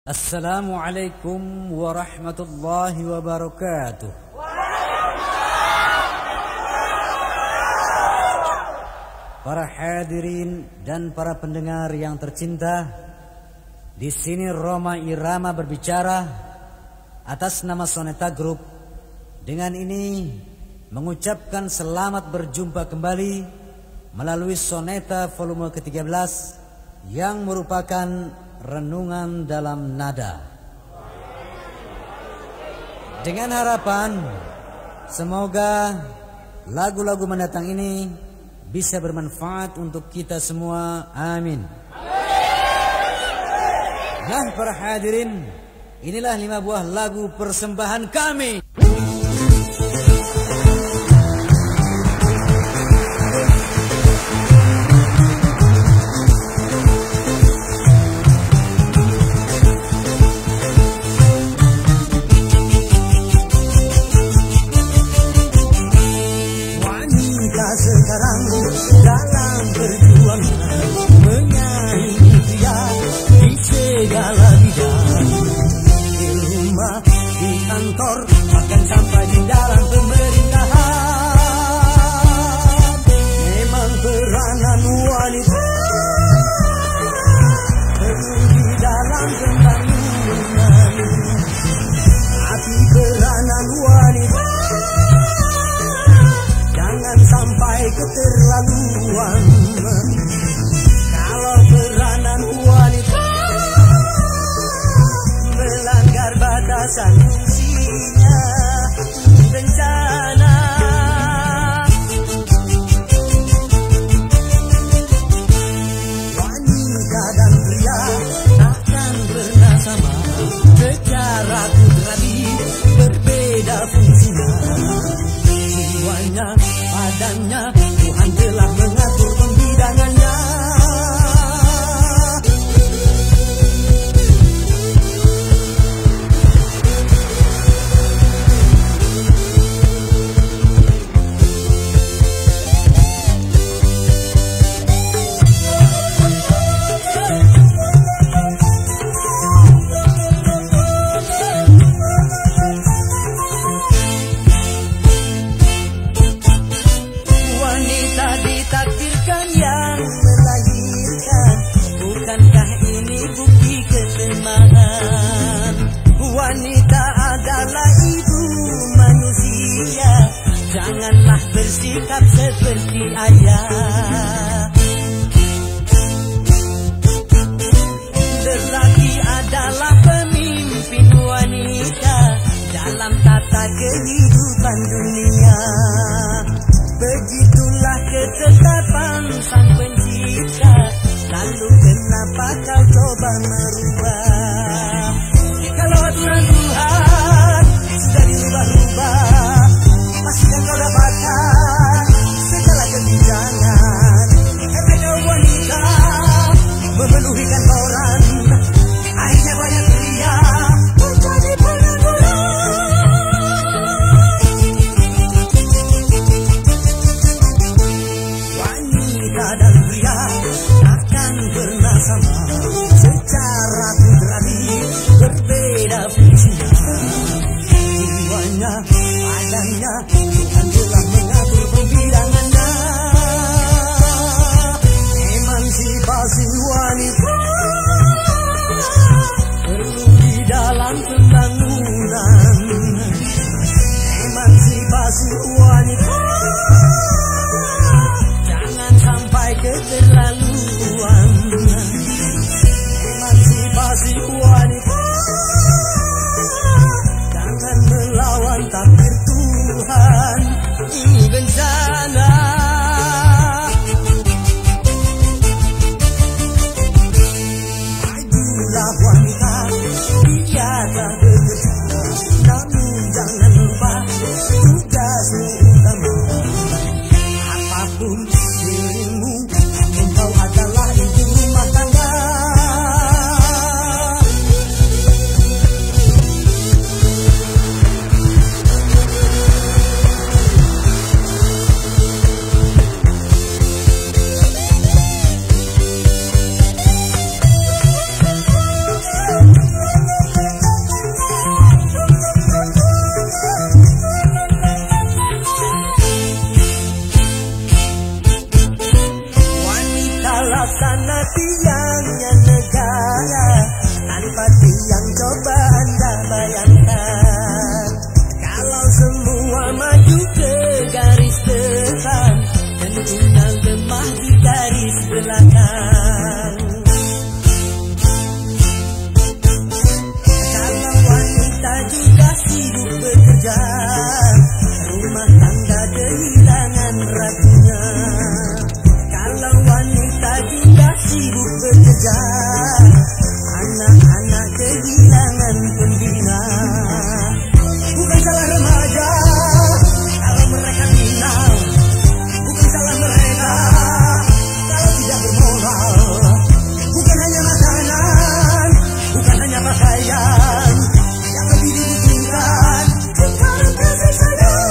Assalamualaikum warahmatullahi wabarakatuh. Para hadirin dan para pendengar yang tercinta, di sini Roma Irama berbicara atas nama Soneta Group. Dengan ini mengucapkan selamat berjumpa kembali melalui Soneta volume ke-13 yang merupakan renungan dalam nada. Dengan harapan semoga lagu-lagu mendatang ini bisa bermanfaat untuk kita semua. Amin. Nah, para hadirin, inilah 5 buah lagu persembahan kami. Sekarang dalam perjuangan menyaingi pria di segala bidang, di rumah, di kantor, bahkan sampai di dalam pemerintahan. Memang peranan wanita perlu di dalam pembangunan, tapi peranan wanita jangan sampai keterlaluan. Kalau peranan wanita melanggar batasan fungsinya, bencana. Wanita dan pria takkan pernah sama, secara kudrati berbeda fungsinya. Jiwanya, badannya, Tuhan telah mengatur pembidangannya. Ditakdirkan yang melahirkan, bukankah ini bukti kelemahan? Wanita adalah ibu manusia, janganlah bersikap seperti ayah. Lelaki adalah pemimpin wanita dalam tata kehidupan dunia. Begitulah ketetapan Sang Pencipta, lalu kenapa kau coba merubah? Kalau aturan Tuhan sudah dirubah-rubah, pastikan kau dapatkan segala kebijakan. Karena kau wanita memenuhi kantoran, akhirnya banyak pria menjadi pengangguran. Dan pria takkan pernah sama, secara kudrati berbeda fungsinya. Jiwanya, badannya, Tuhan telah mengatur pembidangannya. Emansipasi wanita perlu di dalam pembangunan. Emansipasi wanita sampai keterlaluan. Emansipasi wanita jangan melawan takdir Tuhan, ini bencana. Majulah wanita, dia tak mana tiangnya negara tanpa tiang, coba Anda bayangkan. Kalau semua maju ke garis depan, tentunya lemah di garis belakang. Kalau wanita juga sibuk bekerja, rumah tangga kehilangan ratunya. Kalau wanita juga sibuk bekerja, anak-anak kehilangan pembina. Bukan salah remaja kalau mereka binal, bukan salah mereka kalau tidak bermoral. Bukan hanya makanan, bukan hanya pakaian yang lebih dibutuhkan, sekarang kasih sayang.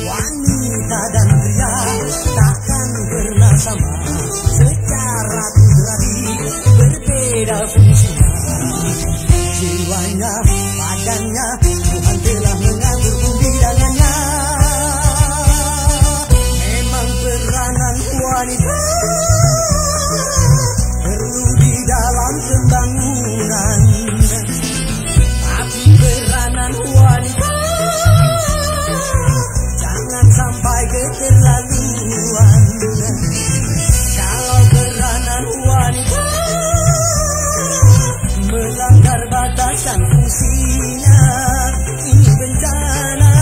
Wanita dan pria takkan pernah sama, secara kudrati berbeda fungsinya. Jiwanya, badannya, Tuhan telah mengatur pembidangannya. Memang peranan wanita perlu di dalam pembangunan, tapi peranan wanita jangan sampai keterlaluan. Kalau peranan wanita melanggar batasan fungsinya, ini bencana.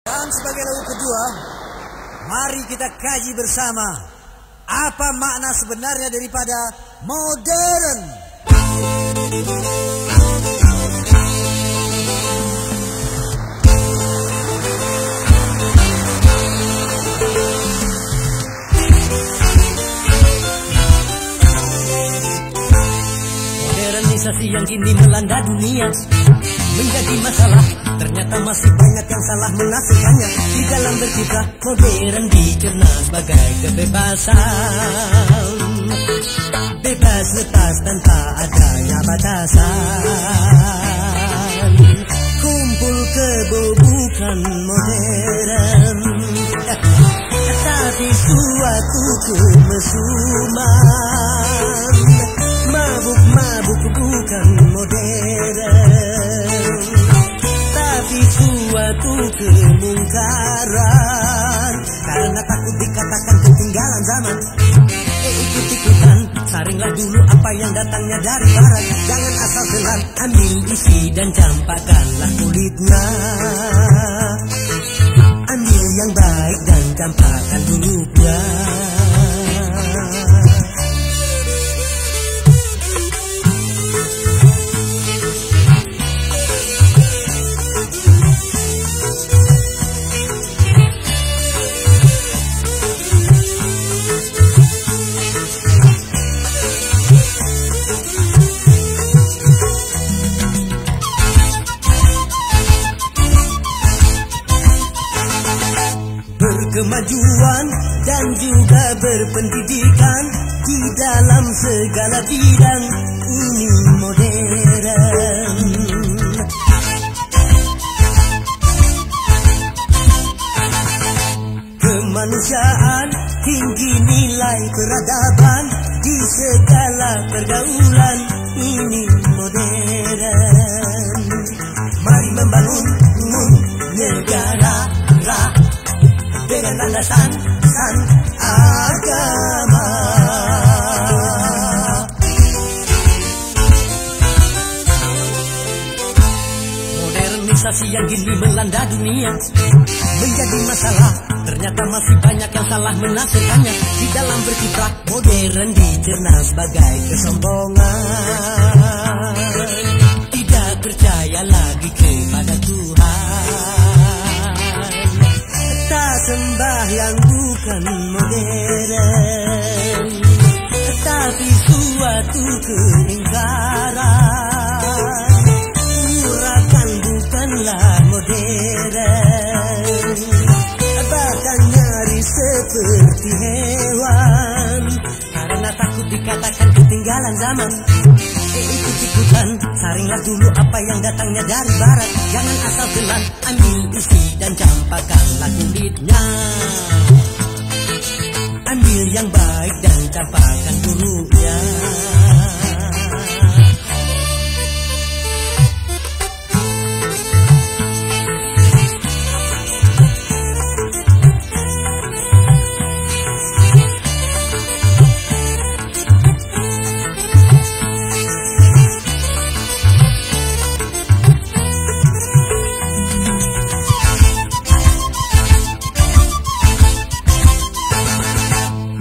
Dan sebagai lagu kedua, mari kita kaji bersama apa makna sebenarnya daripada modern. Modernisasi yang kini melanda dunia menjadi masalah. Ternyata masih banyak yang salah menafsirkannya. Di dalam berkiprah modern dicerna sebagai kebebasan, bebas lepas tanpa adanya batasan. Kumpul kebo bukan modern, tapi suatu kemesuman. Mabuk-mabuk bukan modern, tapi suatu kemungkaran. Karena takut dikatakan ketinggalan zaman, ikut-ikutan, saringlah dulu apa yang datangnya dari barat. Jangan asal telan, ambil isi dan campakkanlah kulitnya. Ambil yang baik dan campakkan kulitnya. Kemajuan dan juga berpendidikan di dalam segala bidang, ini modern. Kemanusiaan, tinggi nilai peradaban di segala pergaulan, ini modern. Mari membangun negara dengan landasan agama. Modernisasi yang kini melanda dunia menjadi masalah. Ternyata masih banyak yang salah menafsirkannya. Di dalam berkiprah modern dicerna sebagai kesombongan. Tidak percaya lagi kepada Tuhan, tak sembahyang bukan modern, tapi suatu keingkaran. Urakan bukanlah modern. ketinggalan zaman. Ikut-ikutan, saringlah dulu apa yang datangnya dari barat. Jangan asal telan, ambil isi dan campakkanlah kulitnya. Ambil yang baik dan campakkan buruknya.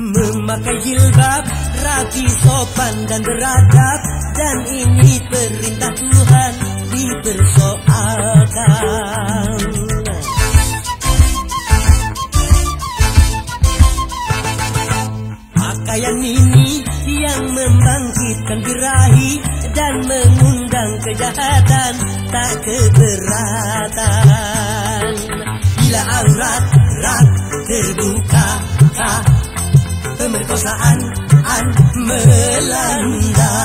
Memakai jilbab, rapi, sopan dan beradab, dan ini perintah Tuhan dipersoalkan. Pakaian ini yang membangkitkan birahi dan mengundang kejahatan, tak keberatan. Bila aurat terbuka, pemerkosaan melanda.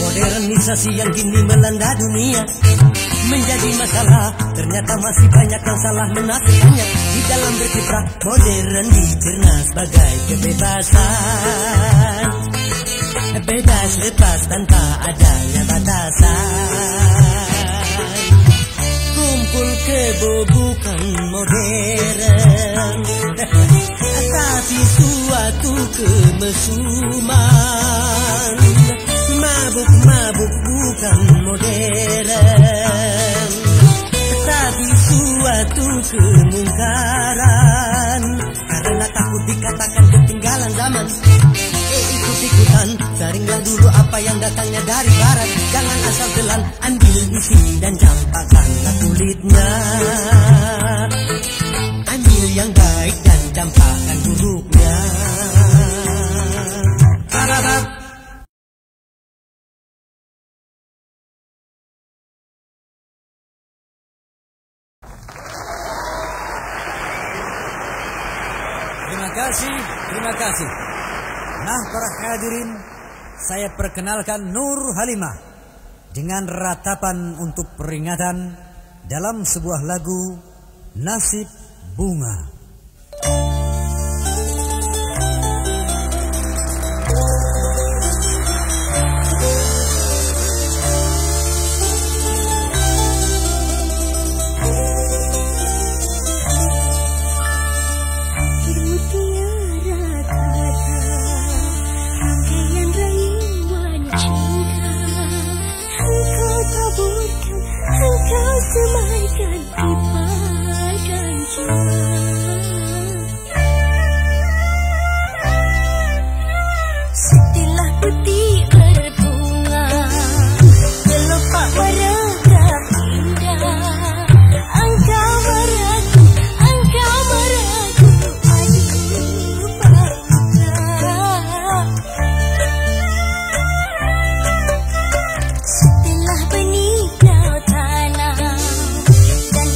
Modernisasi yang kini melanda dunia menjadi masalah. Ternyata masih banyak yang salah menafsirkannya. Di dalam berkiprah modern dicerna sebagai kebebasan. Bebas lepas tanpa adanya batasan. Kumpul kebo bukan modern, tapi suatu kemesuman. Mabuk-mabuk bukan modern, tapi suatu kemungkaran. Karena takut dikatakan ketinggalan zaman. Ikut-ikutan, saringlah dulu apa yang datangnya dari barat. Jangan asal telan, ambil isi dan campakkanlah kulitnya. Ambil yang baik dan campakkan buruknya. Harap. Terima kasih. Nah, para hadirin, saya perkenalkan Nur Halimah dengan ratapan untuk peringatan dalam sebuah lagu Nasib Bunga. Semaikan dipakan setelah putih berbunga, gelopak warna indah. Engkau meragu, aduh bangga. Setelah benih tanah dan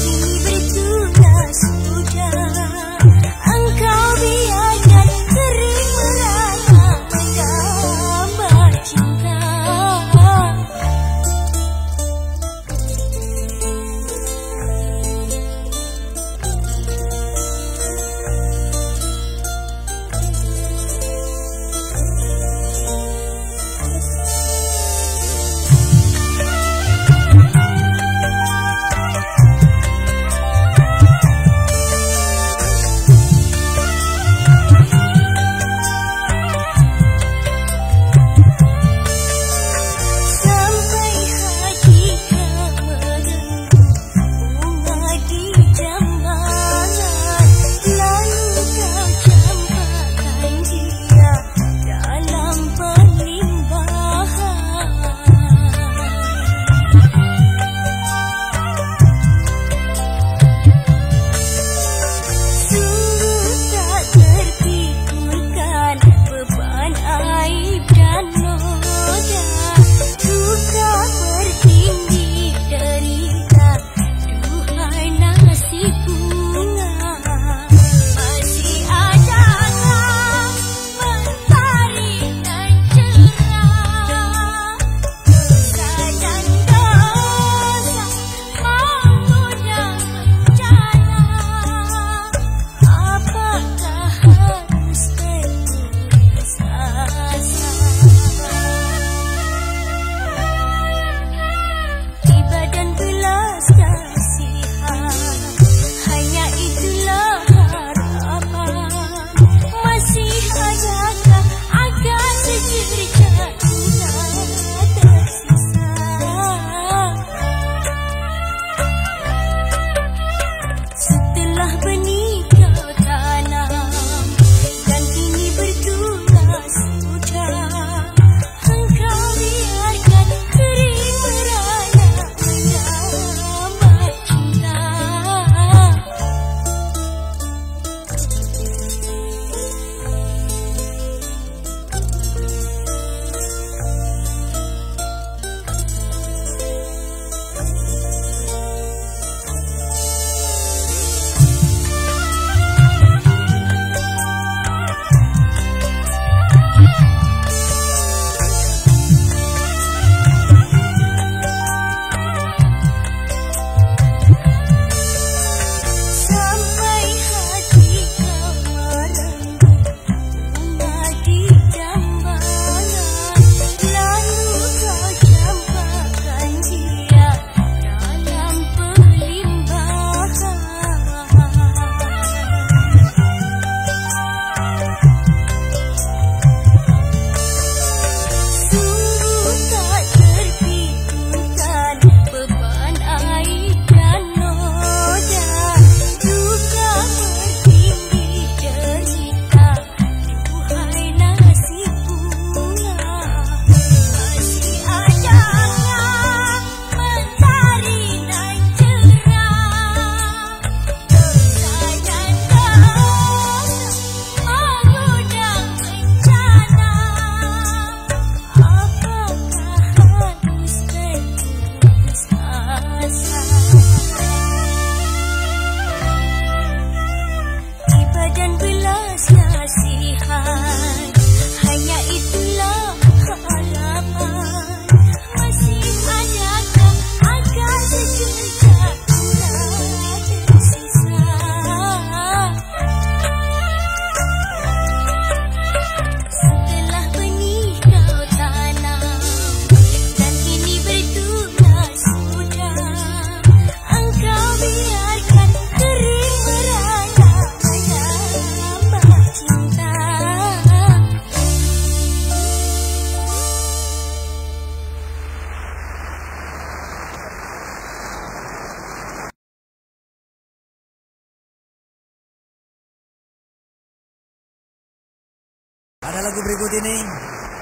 lagu berikut ini,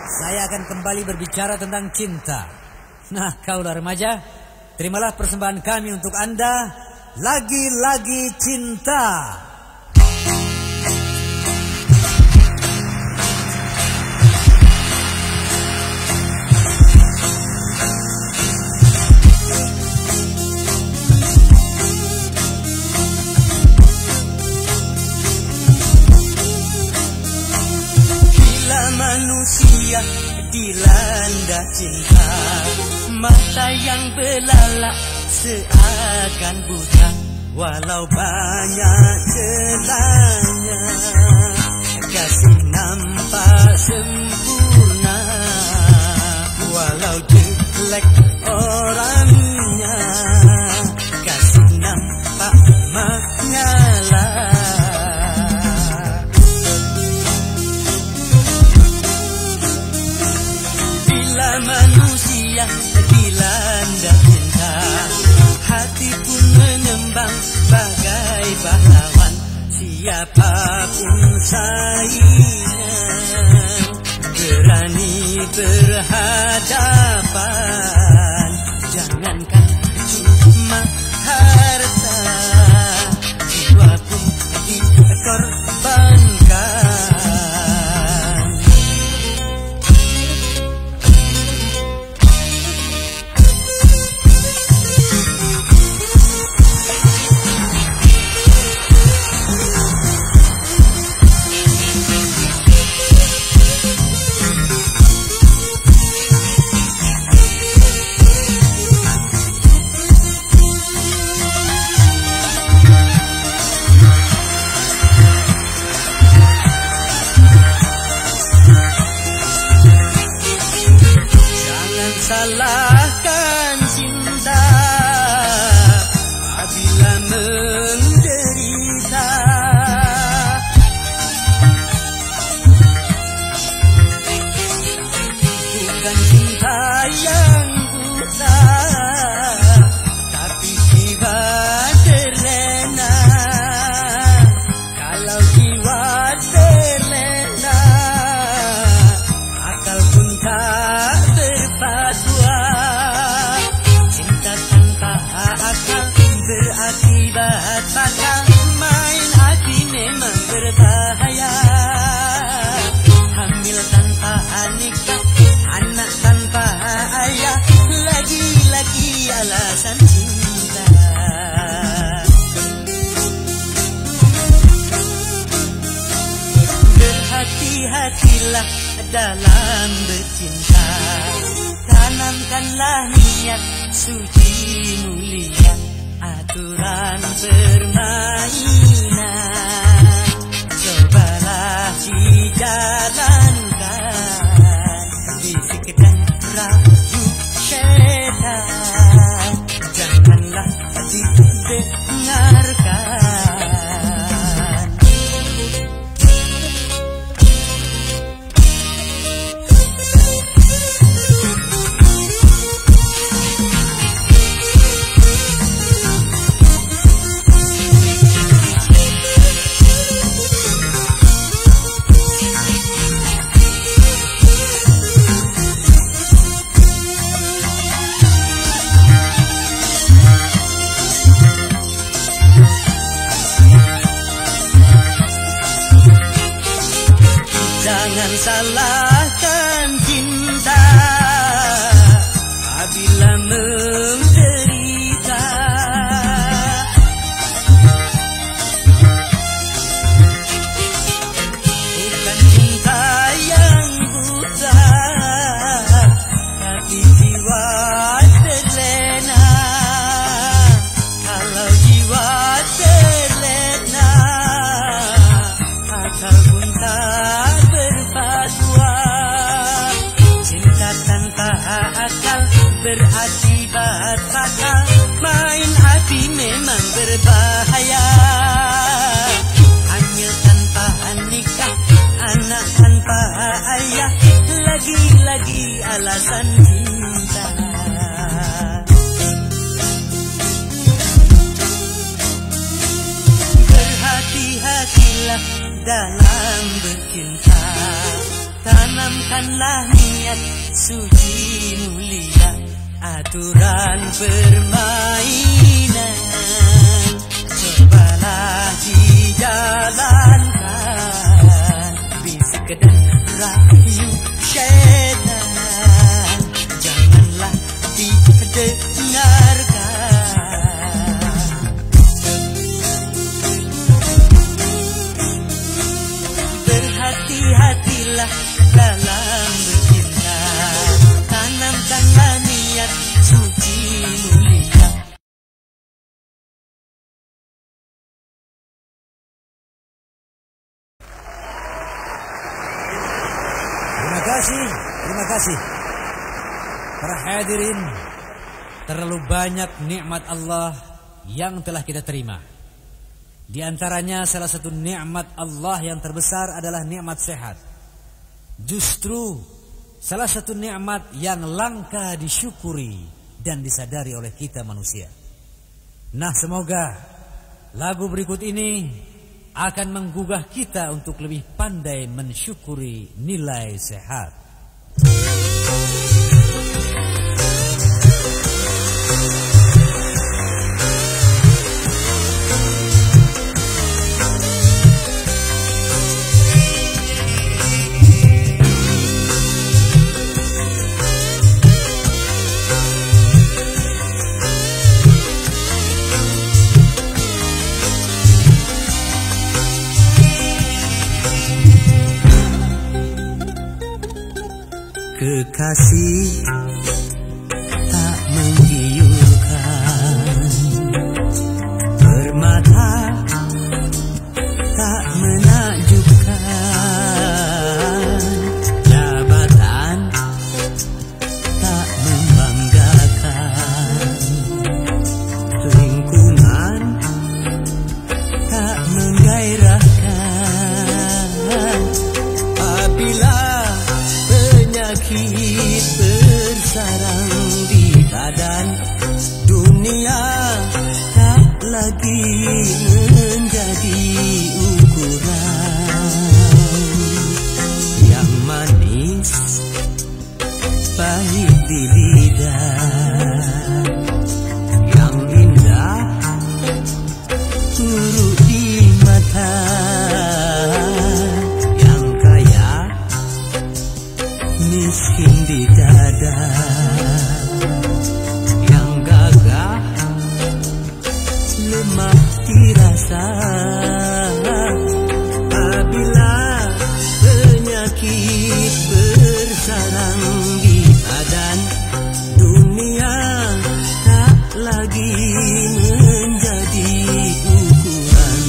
saya akan kembali berbicara tentang cinta. Nah, kaulah remaja, terimalah persembahan kami untuk Anda, Lagi-Lagi Cinta. Manusia dilanda cinta, mata yang belalak seakan buta, walau banyak celahnya. Kasih nampak sempurna, walau jelek orangnya. Kasih nampak menyala. Manusia dilanda cinta, hati pun mengembang bagai pahlawan. Siapapun saingan, berani berhadapan. Jangankan cuma harta, jiwa pun dikorbankan. Salahkan cinta apabila menderita. Bukan cinta yang buta, tapi jiwa terlena. Kalau jiwa terlena, akal pun tak berpadua. Cinta tanpa akal berakibat fatal. Main hati memang berbahaya. Hamil tanpa nikah, anak tanpa ayah, lagi-lagi alasan cinta. Berhati-hatilah dalam bercinta, tanamkanlah niat suci mulia, aturan permainan cobalah dijalankan. Bisik dan rayu syaitan janganlah didengarkan. Jangan salahkan cinta apabila menderita. Bukan cinta yang buta, tapi jiwa terlena. Kalau jiwa terlena, akal pun tak berpadua. Cinta tanpa akal berakibat fatal. Main hati memang berbahaya. Hamil tanpa nikah, anak tanpa ayah, lagi-lagi alasan cinta. Berhati-hatilah dalam bercinta, Tanamkanlah niat suci mulia, aturan permainan cobalah dijalankan, bisik dan rayu syaitan janganlah didengarkan. Berhati-hatilah dalam bercinta, tanamkanlah niat suci mulia. Terima kasih. Para hadirin, terlalu banyak nikmat Allah yang telah kita terima. Di antaranya salah satu nikmat Allah yang terbesar adalah nikmat sehat. Justru salah satu nikmat yang langka disyukuri dan disadari oleh kita manusia. Nah, semoga lagu berikut ini akan menggugah kita untuk lebih pandai mensyukuri nilai sehat. Kekasih tak menggiurkan, permata tak menakjubkan, jabatan tak membanggakan, lingkungan tak menggairahkan. Apabila penyakit bersarang di badan, dunia tak lagi menjadi ukuran. Yang manis pahit di lidah, yang indah turut di mata, yang kaya miskin di dada, yang gagah lemah dirasa. Apabila penyakit bersarang di badan, dunia tak lagi menjadi ukuran.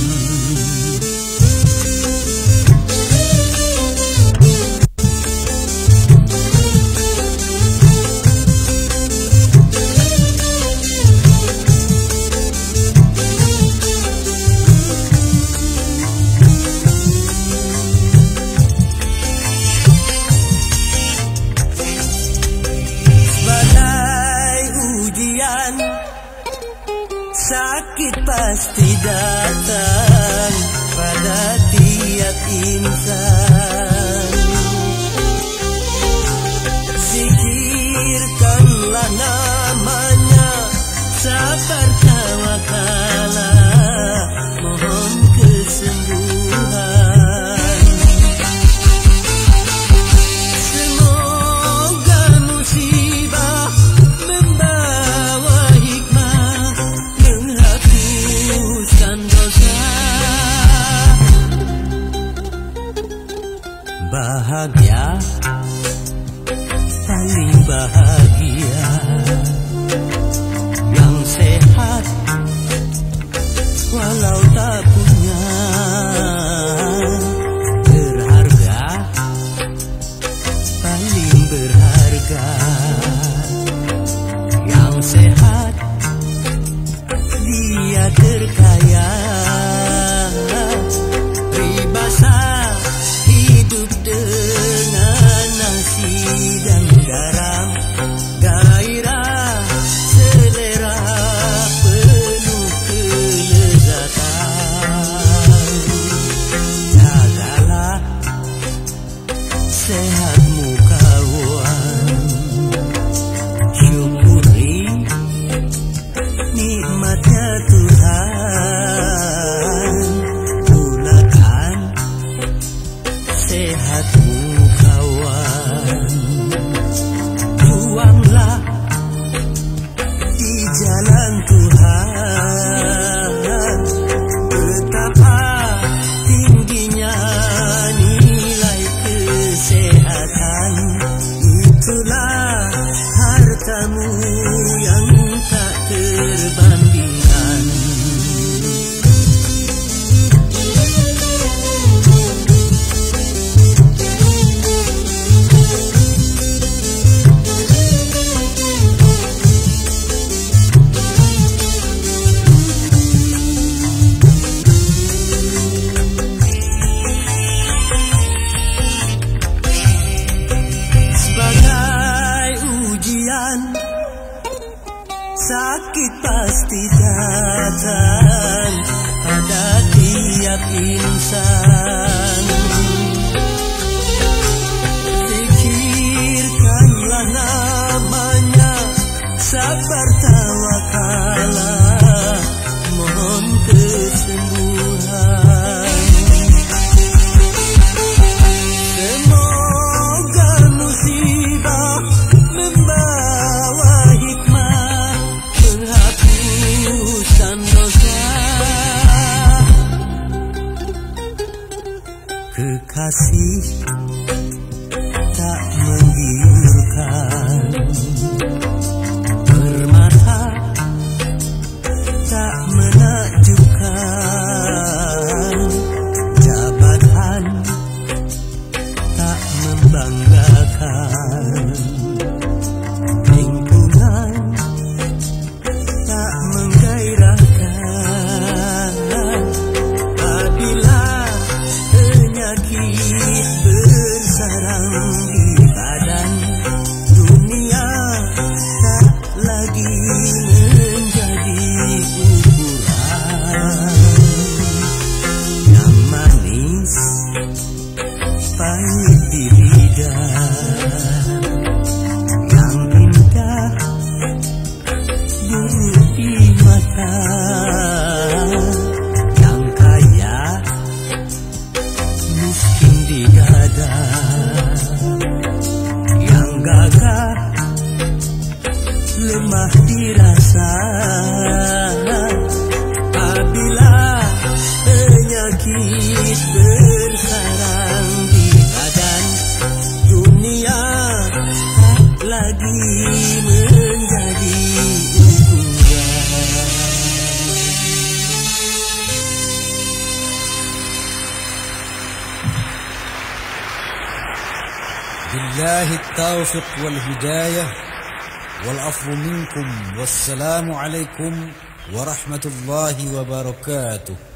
Sakit pasti datang pada tiap insan. Zikirkanlah namanya, sabar tawakalah, mohon kesembuhan. Semoga musibah membawa hikmah, menghapuskan dosa. Bahagia, paling bahagia, yang sehat walau tak punya, berharga, paling berharga, yang sehat dia terkaya. Peribahasa hidup dengan nasi dan garam, gairah selera penuh kelezatan. Jagalah sehat jalan Tuhan. Betapa tingginya nilai kesehatan, itulah hartamu yang tak terbandingkan. Sakit pasti datang pada tiap insan. Pikirkanlah namanya, sabar tawakalah, mohon kesembuhan. Semoga musibah membawa hikmah, penghapusan dosa. Kekasih tak menggiurkan, permata tak menakjubkan, jabatan tak membanggakan, lingkungan tak menggairahkan. Apabila penyakit bersarang di badan, dunia tak lagi menjadi ukuran. Yang manis pahit di lidah, yang indah buruk di mata, yang kaya miskin di dada, yang gagah lemah dirasa. Apabila penyakit bersarang di badan, dunia tak lagi menjadi ukuran. Billahi taufiq wal hidayah wal afu minkum. Wassalamu alaikum warahmatullahi wabarakatuh.